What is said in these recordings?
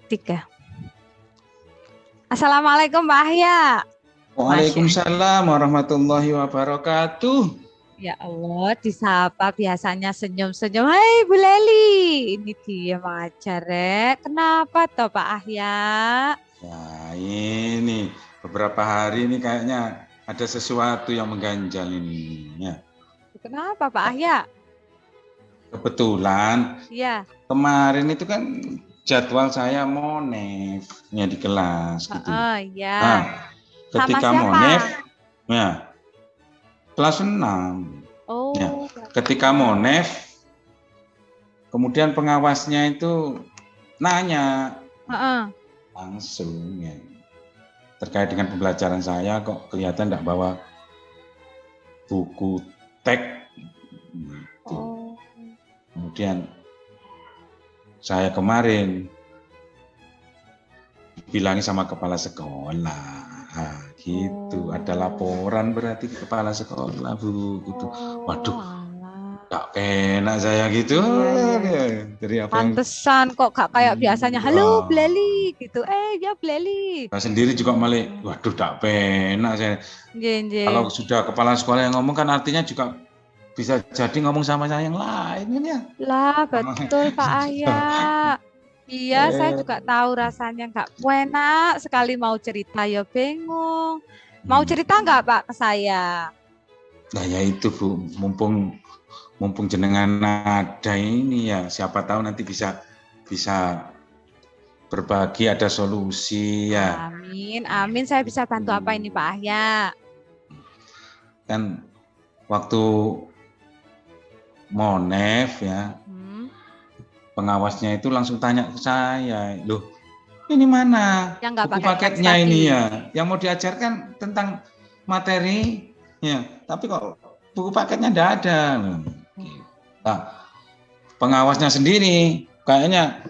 Tiga. Assalamualaikum Mbak Ahya. Waalaikumsalam warahmatullahi wabarakatuh. Ya Allah, disapa biasanya senyum-senyum. Hai Bu Leli, ini dia aja Rek. Kenapa toh Pak Ahya? Nah ini beberapa hari ini kayaknya ada sesuatu yang mengganjal ini. Ya. Kenapa Pak Ahya? Kebetulan kemarin itu kan jadwal saya monefnya di kelas gitu. Ya. Nah, ketika monef, ya kelas 6. Ya, ketika monef, kemudian pengawasnya itu nanya langsung ya, terkait dengan pembelajaran saya kok kelihatan tidak bawa buku teks. Gitu. Kemudian saya kemarin bilangi sama kepala sekolah, gitu. Ada laporan berarti ke kepala sekolah, Bu. Gitu. Waduh, gak enak saya gitu. Dari apa pantesan kok gak kayak biasanya. Halo Bleli, gitu. Ya Bleli. Saya sendiri juga malah, waduh, gak enak saya. Kalau sudah kepala sekolah yang ngomong kan artinya juga bisa jadi ngomong sama saya yang lain kan ya. Lah betul Pak Ahya. Iya, saya juga tahu rasanya nggak enak sekali mau cerita ya bingung. Mau cerita nggak Pak ke saya? Nah ya itu Bu, mumpung jenengan ada ini ya, siapa tahu nanti bisa berbagi, ada solusi ya. Amin. Saya bisa bantu apa ini Pak Ahya? Kan waktu monef ya, pengawasnya itu langsung tanya ke saya, loh ini mana buku paketnya ini ya, yang mau diajarkan tentang materi ya, tapi kok buku paketnya tidak ada. Nah, pengawasnya sendiri kayaknya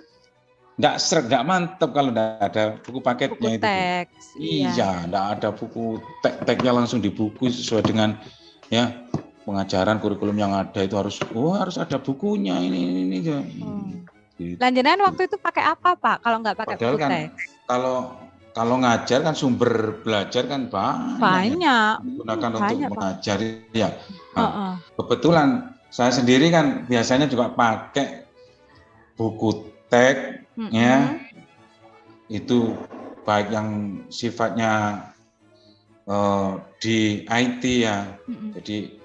tidak mantap kalau tidak ada buku paketnya buku itu. Teks, iya, tidak ada buku teksnya langsung di buku sesuai dengan ya pengajaran kurikulum yang ada itu harus ada bukunya ini. Gitu. Lanjutan waktu itu pakai apa Pak? Kalau nggak pakai buku teks? Kalau ngajar kan sumber belajar kan banyak. Digunakan untuk mengajar ya. Nah, kebetulan saya sendiri kan biasanya juga pakai buku teks ya. Itu baik yang sifatnya di IT ya. Jadi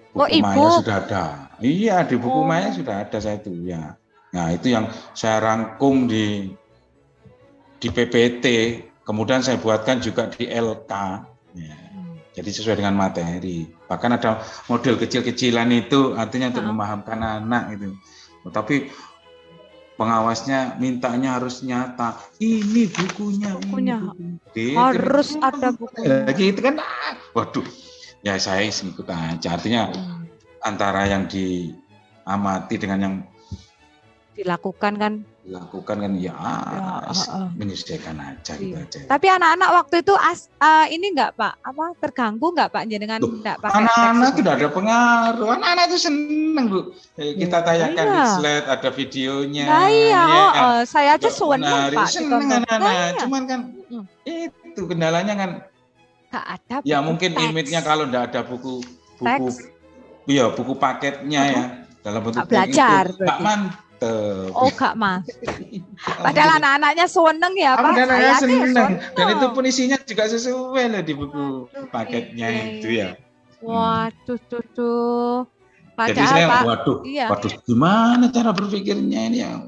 buku Maya sudah ada. Iya, di buku Maya sudah ada saya itu ya. Nah, itu yang saya rangkum di PPT, kemudian saya buatkan juga di LK. Ya. Jadi sesuai dengan materi. Bahkan ada model kecil-kecilan itu artinya untuk memahamkan anak itu. Tapi pengawasnya mintanya harus nyata. Ini bukunya. Harus ada bukunya. Lagi itu kan, waduh. Ya saya ikut aja, artinya antara yang diamati dengan yang dilakukan kan ya, menyesuaikan aja gitu aja. Tapi anak-anak waktu itu ini enggak Pak, terganggu enggak Pak dengan enggak pakai anak-anak tidak ada pengaruh, anak-anak itu seneng Bu. Kita tayangkan di slide ada videonya. Saya aja seneng Pak. Seneng anak-anak, cuman kan itu kendalanya kan gak ada buku ya mungkin image-nya kalau enggak ada buku paketnya ya dalam bentuk belajar itu gak mantep. Gak mantep. Padahal anak-anaknya seneng ya Pak. Anak-anaknya seneng dan itu pun isinya juga sesuai loh di buku paketnya itu ya. Waduh tuh. Jadi saya waduh gimana cara berpikirnya ini ya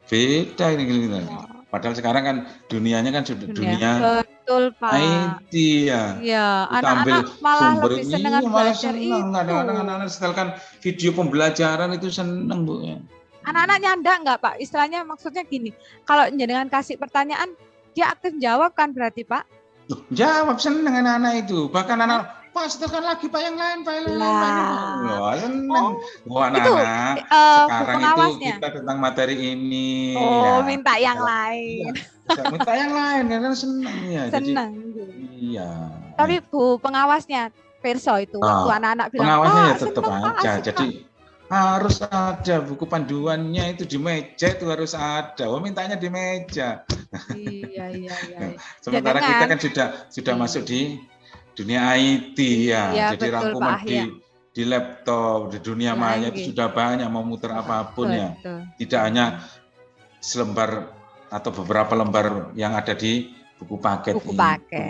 beda ini. Padahal sekarang kan dunianya kan sudah dunia betul Pak. IT ya. Iya, anak-anak malah lebih senang belajar itu. Kadang-kadang anak-anak setelkan video pembelajaran itu senang Bu ya. Anak-anak nyandak enggak Pak? Istilahnya maksudnya gini, kalau jenengan kasih pertanyaan, dia aktif jawab kan berarti Pak? Jawab senang anak-anak itu. Bahkan anak Pak setelkan lagi Pak yang lain. Wah senang. Wah anak-anak sekarang itu kita tentang materi ini. Minta yang lain. Minta yang lain karena senang ya. Senang. Iya. Tapi Bu pengawasnya Perso itu waktu anak-anak bilang pengawasnya ya tetap aja. Jadi harus ada buku panduannya itu di meja, itu harus ada. Oh, mintanya di meja. Iya. Sementara kita kan sudah masuk di dunia IT ya. Iya, Jadi betul, rangkuman Pak Ahya. di laptop, di dunia maya itu sudah banyak, mau muter apapun ya. Tidak hanya selembar atau beberapa lembar yang ada di buku paket.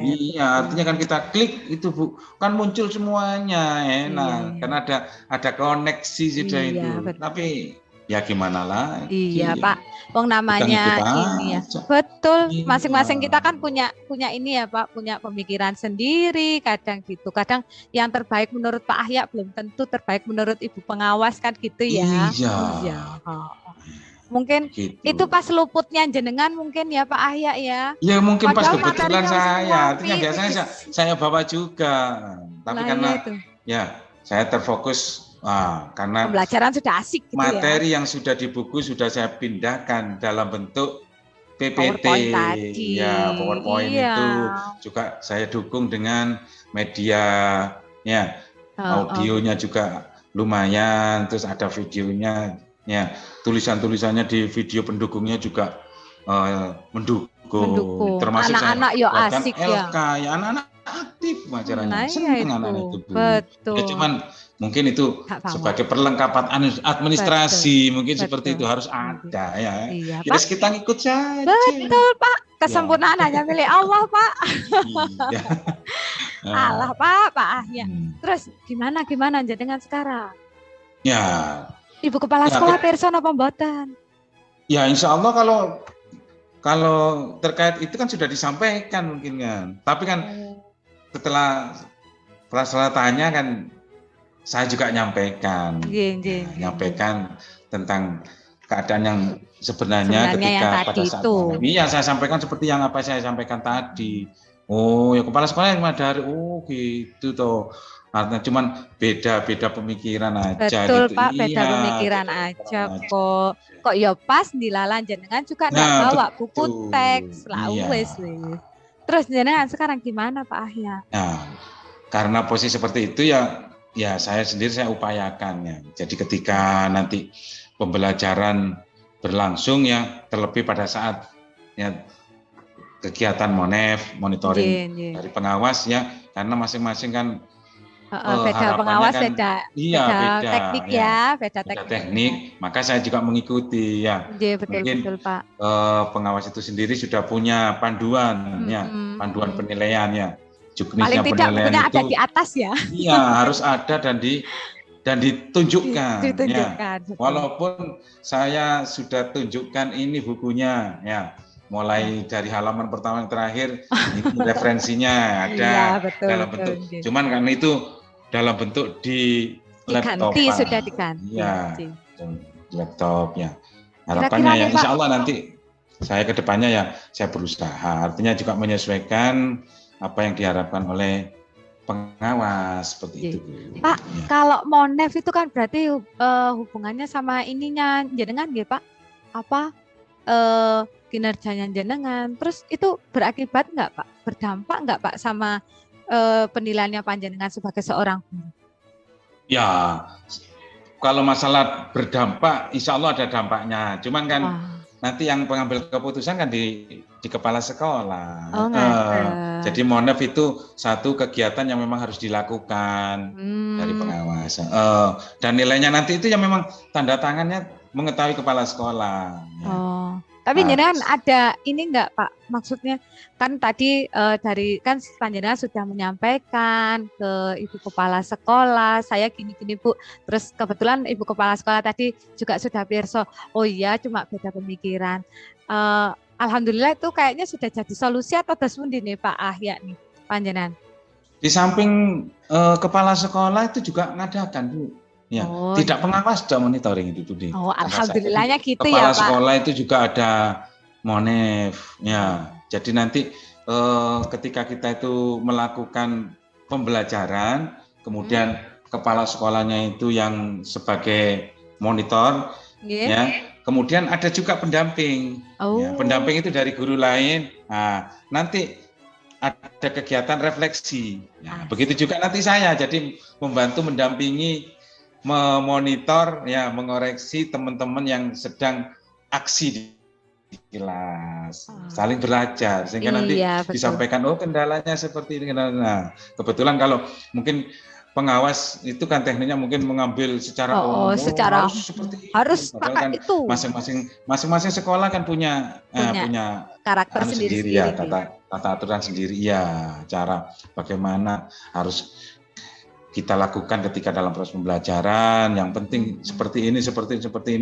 Iya, artinya kan kita klik itu kan muncul semuanya, enak. Karena ada koneksi sudah itu. Betul. Tapi ya gimana lah. Iya, Pak. Wong namanya ini ya. Betul. Masing-masing kita kan punya ini ya, Pak, punya pemikiran sendiri, kadang gitu. Kadang yang terbaik menurut Pak Ahya belum tentu terbaik menurut Ibu pengawas kan gitu ya. Iya. Mungkin gitu. Itu pas luputnya jenengan mungkin ya Pak Ahya ya. Ya mungkin pas kebetulan saya. Artinya biasanya saya bawa juga. Tapi karena ya saya terfokus karena pembelajaran sudah asik gitu materi yang sudah di buku sudah saya pindahkan dalam bentuk PPT. PowerPoint tadi. Ya, PowerPoint itu juga saya dukung dengan media ya. Audionya juga lumayan, terus ada videonya. Ya, tulisan-tulisannya di video pendukungnya juga mendukung. Termasuk anak-anak yo asik LK, ya anak-anak aktif acaranya. Senang anak itu. Betul. Ya, cuman mungkin itu sebagai perlengkapan administrasi, mungkin seperti itu harus ada ya. Iya, Pak. Kita ngikut saja. Betul, Pak. Kesempurnaan hanya milik Allah, Pak. Iya. Allah, Pak Ahya. Terus gimana jenengan sekarang? Ya. Ibu kepala sekolah pirsa napa mboten? Ya, insya Allah kalau terkait itu kan sudah disampaikan mungkin kan. Tapi kan setelah tanya kan saya juga nyampaikan. Nyampaikan tentang keadaan yang sebenarnya ketika pada saat itu. Iya, saya sampaikan seperti yang apa saya sampaikan tadi. Oh, ya kepala sekolah yang dari gitu toh. Artinya cuman beda pemikiran aja. Betul gitu. Pak, beda pemikiran aja kok. Kok ya pas dilalan jenengan juga enggak bawa buku teks lah wis. Terus jenengan sekarang gimana Pak Ahya? Nah, karena posisi seperti itu ya saya sendiri saya upayakan ya. Jadi ketika nanti pembelajaran berlangsung ya, terlebih pada saat ya kegiatan monitoring dari pengawas ya, karena masing-masing kan beda pengawas kan, beda teknik ya, beda teknik. Maka saya juga mengikuti ya. Betul Pak. Pengawas itu sendiri sudah punya panduan panduan penilaian ya. Paling tidak bukunya ada di atas ya. Iya, harus ada dan ditunjukkan. Ya. Walaupun saya sudah tunjukkan ini bukunya ya. Mulai dari halaman pertama yang terakhir ini referensinya ada dalam bentuk. Cuman kan itu dalam bentuk di laptop. Sudah diganti. Ya, di laptop ya. Harapannya ya insya Allah nanti saya ke depannya ya saya berusaha. Artinya juga menyesuaikan apa yang diharapkan oleh pengawas seperti itu. Pak, kalau Monef itu kan berarti hubungannya sama ininya jenengan ya Pak? Apa kinerjanya jenengan? Terus itu berakibat nggak Pak? Berdampak nggak Pak sama penilaiannya panjenengan sebagai seorang guru? Ya, kalau masalah berdampak, insya Allah ada dampaknya. Cuman kan nanti yang pengambil keputusan kan di kepala sekolah. Jadi Monef itu satu kegiatan yang memang harus dilakukan dari pengawas. Dan nilainya nanti itu yang memang tanda tangannya mengetahui kepala sekolah. Ya. Tapi jenengan ada ini enggak Pak? Maksudnya kan tadi dari kan panjenengan sudah menyampaikan ke Ibu Kepala Sekolah, saya gini-gini Bu. Terus kebetulan Ibu Kepala Sekolah tadi juga sudah pirsa. Oh iya, cuma beda pemikiran. Alhamdulillah itu kayaknya sudah jadi solusi atau pundi nih Pak Ahya nih panjenengan? Di samping kepala sekolah itu juga ngadakan Bu. Ya, tidak pengawas, sudah monitoring itu tuh. Alhamdulillahnya gitu ya Pak. Kepala sekolah itu juga ada Monef. Ya, jadi nanti ketika kita itu melakukan pembelajaran, kemudian kepala sekolahnya itu yang sebagai monitor, ya. Kemudian ada juga pendamping. Ya, pendamping itu dari guru lain. Nah, nanti ada kegiatan refleksi. Ya, begitu juga nanti saya jadi membantu mendampingi memonitor ya, mengoreksi teman-teman yang sedang aksi di kelas, saling belajar sehingga nanti betul. disampaikan kendalanya seperti ini. Nah, kebetulan kalau mungkin pengawas itu kan tekniknya mungkin mengambil secara umum secara harus seperti harus padahal kan itu. Masing-masing sekolah kan punya karakter sendiri ya, tata aturan sendiri ya, cara bagaimana harus kita lakukan ketika dalam proses pembelajaran. Yang penting seperti ini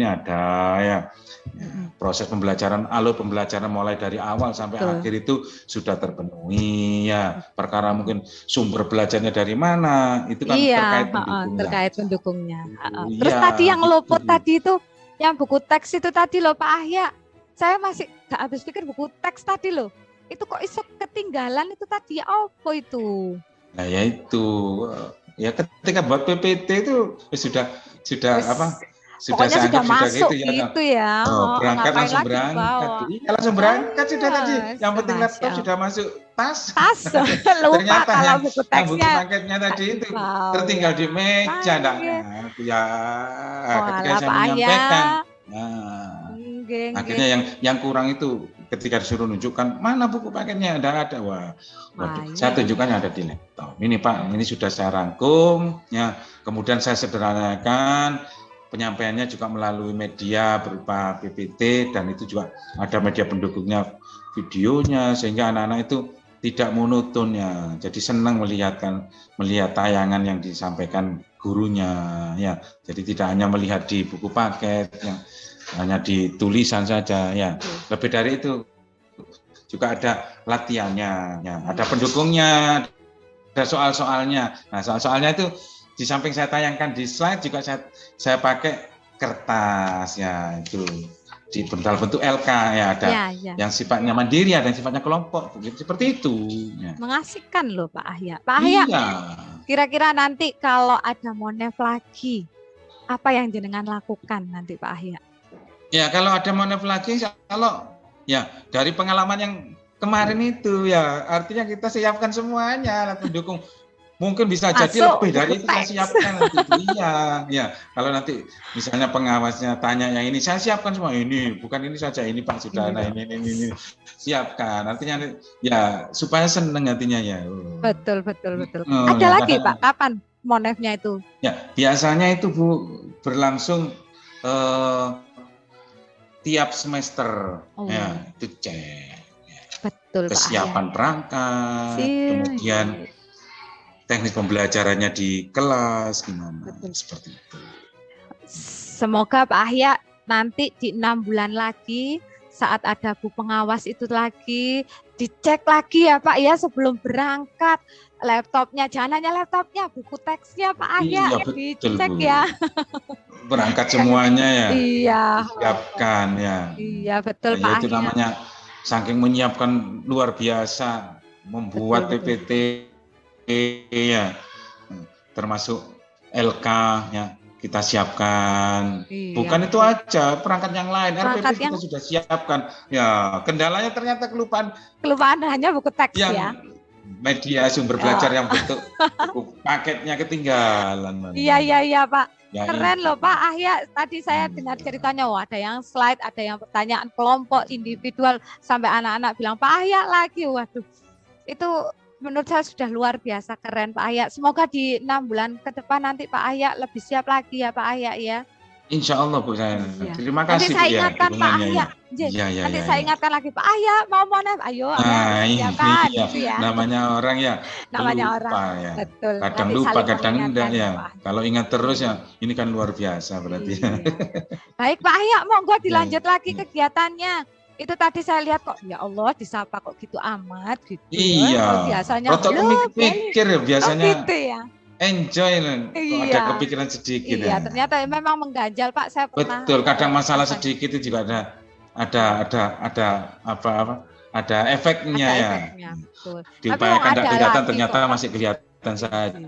ada ya. Proses pembelajaran, alur pembelajaran mulai dari awal sampai akhir itu sudah terpenuhi ya. Perkara mungkin sumber belajarnya dari mana itu kan terkait pendukungnya. Terus tadi yang luput tadi itu, yang buku teks itu tadi loh Pak Ahya, saya masih gak habis pikir buku teks tadi loh. Itu kok iso ketinggalan itu tadi apa itu? Nah ya itu ya ketika buat PPT itu sudah masuk gitu ya. Berangkat langsung berangkat. Iya langsung berangkat sudah tadi. Yang penting laptop sudah masuk tas. Lupa ternyata kalau buku teksnya. Buku paketnya tadi itu tertinggal di meja. Ketika saya menyampaikan. Akhirnya yang kurang itu ketika disuruh nunjukkan mana buku paketnya, ada. Saya tunjukkan yang ada di laptop. Ini Pak, ini sudah saya rangkum ya. Kemudian saya sederhanakan, penyampaiannya juga melalui media berupa PPT dan itu juga ada media pendukungnya, videonya, sehingga anak-anak itu tidak monoton ya. Jadi senang melihat tayangan yang disampaikan gurunya ya. Jadi tidak hanya melihat di buku paket yang hanya di tulisan saja ya. Lebih dari itu juga ada latihannya ya. Ada pendukungnya, ada soal-soalnya. Nah, soal-soalnya itu di samping saya tayangkan di slide juga saya pakai kertas ya, itu di bentuk LK ya, ada yang sifatnya mandiri, ada yang sifatnya kelompok, begitu seperti itu ya. Mengasihkan loh Pak Ahya. Pak Ahya, kira-kira nanti kalau ada Monef lagi, apa yang jenengan lakukan nanti Pak Ahya? Ya kalau ada Monef lagi, kalau ya dari pengalaman yang kemarin itu ya, artinya kita siapkan semuanya alat pendukung. Mungkin bisa jadi lebih dari itu saya siapkan nanti. Iya. Kalau nanti misalnya pengawasnya tanya yang ini, saya siapkan semua ini, bukan ini saja, ini Pak sudah, nah ini siapkan. Artinya ya supaya seneng nantinya ya. Betul. Ada lagi Pak, kapan Monefnya itu? Ya biasanya itu Bu berlangsung tiap semester ya, itu cek. Betul kesiapan Pak perangkat, kemudian teknis pembelajarannya di kelas gimana. Seperti itu. Semoga Pak Ahya nanti di 6 bulan lagi saat ada Bu Pengawas itu lagi dicek lagi ya Pak ya sebelum berangkat, laptopnya, jangan hanya laptopnya, buku teksnya Pak Ahya dicek ya. Berangkat semuanya ya. Iya. Siapkan ya. Iya betul Pak Ahya. Itu namanya saking menyiapkan luar biasa membuat PPT ya, termasuk LK ya kita siapkan. Bukan itu aja, perangkat yang lain, RPP kita sudah siapkan. Ya, kendalanya ternyata kelupaan hanya buku teks ya. Media sumber belajar yang bentuk buku paketnya ketinggalan. Iya Pak. Keren loh Pak Ahya. Tadi saya dengar ceritanya, ada yang slide, ada yang pertanyaan kelompok, individual, sampai anak-anak bilang Pak Ahya lagi. Waduh, itu menurut saya sudah luar biasa keren Pak Ahya. Semoga di 6 bulan ke depan nanti Pak Ahya lebih siap lagi ya Pak Ahya ya. Insya Allah Bu saya. Terima kasih. Nanti saya ingatkan Pak Ahya. Nanti saya ingatkan lagi Pak Ahya mau Monef, ayo siapkan gitu ya. Namanya orang ya. Namanya orang. Ya. Betul. Kadang nanti lupa, kadang enggak ya. Kalau ingat terus ya, ini kan luar biasa berarti. Baik Pak Ahya, monggo dilanjut lagi kegiatannya. Itu tadi saya lihat kok, ya Allah disapa kok gitu amat gitu. Iya. Biasanya mikir ya biasanya. Gitu ya. Enjoy kok ada kepikiran sedikit ya. Ternyata memang mengganjal Pak, saya pernah. Betul, kadang masalah sedikit itu juga ada efeknya ya. Betul. Diupayakan tidak kelihatan ternyata masih kelihatan saja.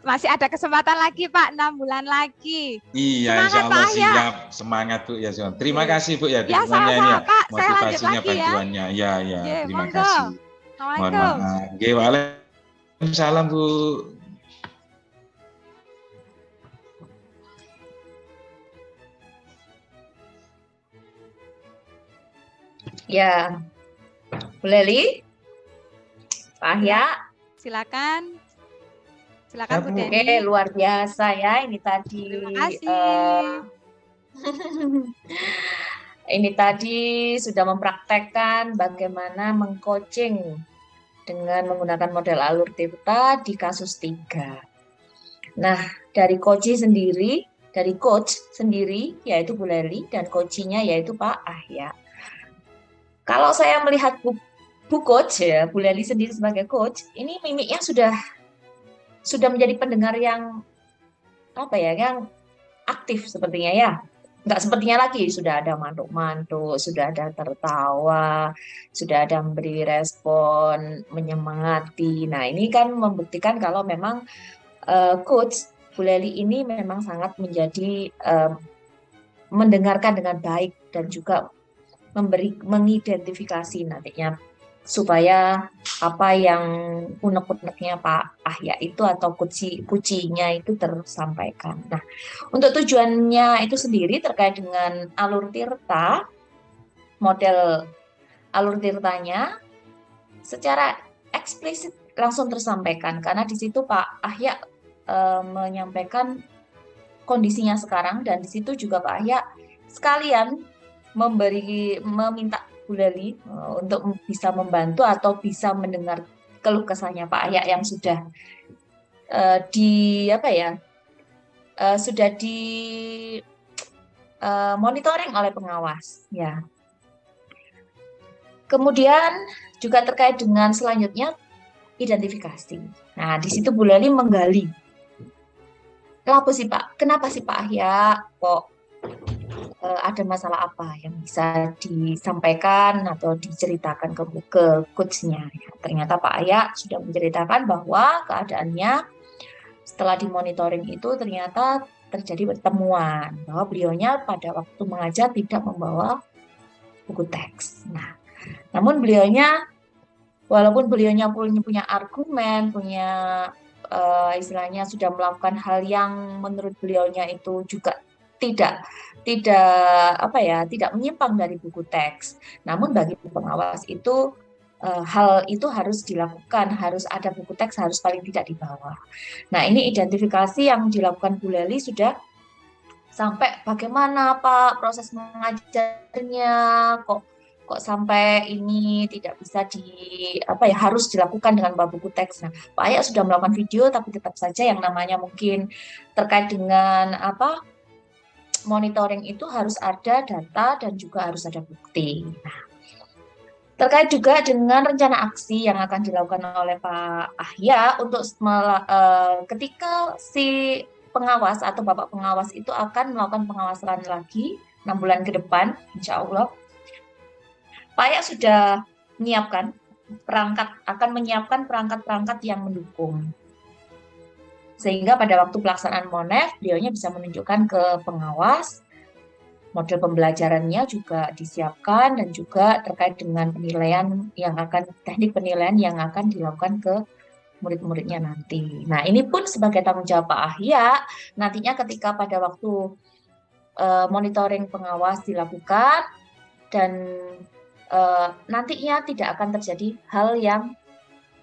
Masih ada kesempatan lagi Pak, 6 bulan lagi. Iya, insya Allah siap. Semangat Bu ya. Terima kasih Bu ya dukungannya ini ya. Motivasinya, bantuannya. Ya. Terima kasih. Mohon maaf. Waalaikumsalam Bu. Ya, Bu Leli, Pak Ahya. Silakan. Silakan Bu Oke, Deni. luar biasa ya ini tadi. Terima kasih. Ini tadi sudah mempraktekkan bagaimana mengcoaching dengan menggunakan model alur Tirta di kasus 3. Nah, dari coach sendiri yaitu Bu Leli dan coachnya yaitu Pak Ahya. Kalau saya melihat Bu Coach ya, Bu Leli sendiri sebagai coach, ini mimiknya sudah menjadi pendengar yang yang aktif sepertinya ya. Nggak sepertinya lagi, sudah ada mantuk-mantuk, sudah ada tertawa, sudah ada memberi respon, menyemangati. Nah, ini kan membuktikan kalau memang coach Bu Leli ini memang sangat menjadi mendengarkan dengan baik dan juga mengidentifikasi nantinya supaya apa yang unek-uneknya Pak Ahya itu atau kucinya itu tersampaikan. Nah, untuk tujuannya itu sendiri terkait dengan alur tirta, model alur tirtanya secara eksplisit langsung tersampaikan karena di situ Pak Ahya menyampaikan kondisinya sekarang dan di situ juga Pak Ahya sekalian meminta Bu Leli untuk bisa membantu atau bisa mendengar keluh kesahnya Pak Ahya yang sudah sudah di monitoring oleh pengawas ya. Kemudian juga terkait dengan selanjutnya identifikasi. Nah, di situ Bu Leli menggali. Kenapa sih Pak Ahya kok ada masalah apa yang bisa disampaikan atau diceritakan ke coachnya. Ya, ternyata Pak Ahya sudah menceritakan bahwa keadaannya setelah dimonitoring itu ternyata terjadi pertemuan bahwa beliaunya pada waktu mengajar tidak membawa buku teks. Nah, namun walaupun beliaunya punya argumen, punya istilahnya sudah melakukan hal yang menurut beliaunya itu juga tidak menyimpang dari buku teks. Namun bagi pengawas itu hal itu harus dilakukan, harus ada buku teks, harus paling tidak dibawa. Nah, ini identifikasi yang dilakukan Bu Leli sudah sampai bagaimana Pak proses mengajarnya, kok sampai ini tidak bisa harus dilakukan dengan buku teks. Nah, Pak Ahya sudah melakukan video tapi tetap saja yang namanya mungkin terkait dengan monitoring itu harus ada data dan juga harus ada bukti. Nah, terkait juga dengan rencana aksi yang akan dilakukan oleh Pak Ahya untuk ketika si pengawas atau Bapak pengawas itu akan melakukan pengawasan lagi 6 bulan ke depan, insya Allah. Pak Ahya sudah akan menyiapkan perangkat-perangkat yang mendukung. Sehingga pada waktu pelaksanaan MONEF, beliaunya bisa menunjukkan ke pengawas, model pembelajarannya juga disiapkan dan juga terkait dengan teknik penilaian yang akan dilakukan ke murid-muridnya nanti. Nah, ini pun sebagai tanggung jawab Pak Ahya, nantinya ketika pada waktu monitoring pengawas dilakukan dan nantinya tidak akan terjadi hal yang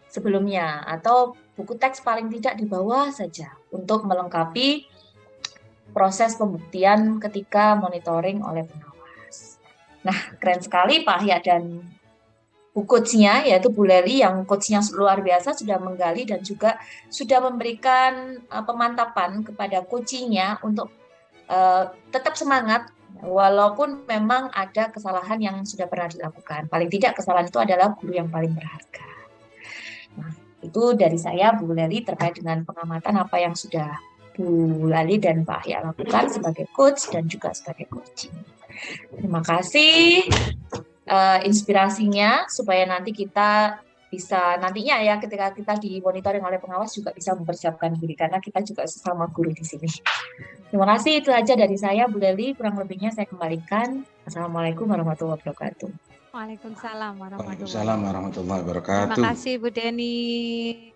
sebelumnya atau buku teks paling tidak di bawah saja untuk melengkapi proses pembuktian ketika monitoring oleh pengawas. Nah, keren sekali Pak Ahya dan Bu coachnya yaitu Bu Leli yang coachnya luar biasa sudah menggali dan juga sudah memberikan pemantapan kepada coachnya untuk tetap semangat walaupun memang ada kesalahan yang sudah pernah dilakukan. Paling tidak kesalahan itu adalah guru yang paling berharga. Nah, itu dari saya Bu Leli terkait dengan pengamatan apa yang sudah Bu Leli dan Pak Ahya lakukan sebagai coach dan juga sebagai coaching. Terima kasih inspirasinya supaya nanti kita bisa nantinya ya ketika kita dimonitoring oleh pengawas juga bisa mempersiapkan diri karena kita juga sesama guru di sini. Terima kasih, itu aja dari saya Bu Leli, kurang lebihnya saya kembalikan. Assalamualaikum warahmatullahi wabarakatuh. Waalaikumsalam warahmatullahi Waalaikumsalam warahmatullahi wabarakatuh. Terima kasih Bu Deni.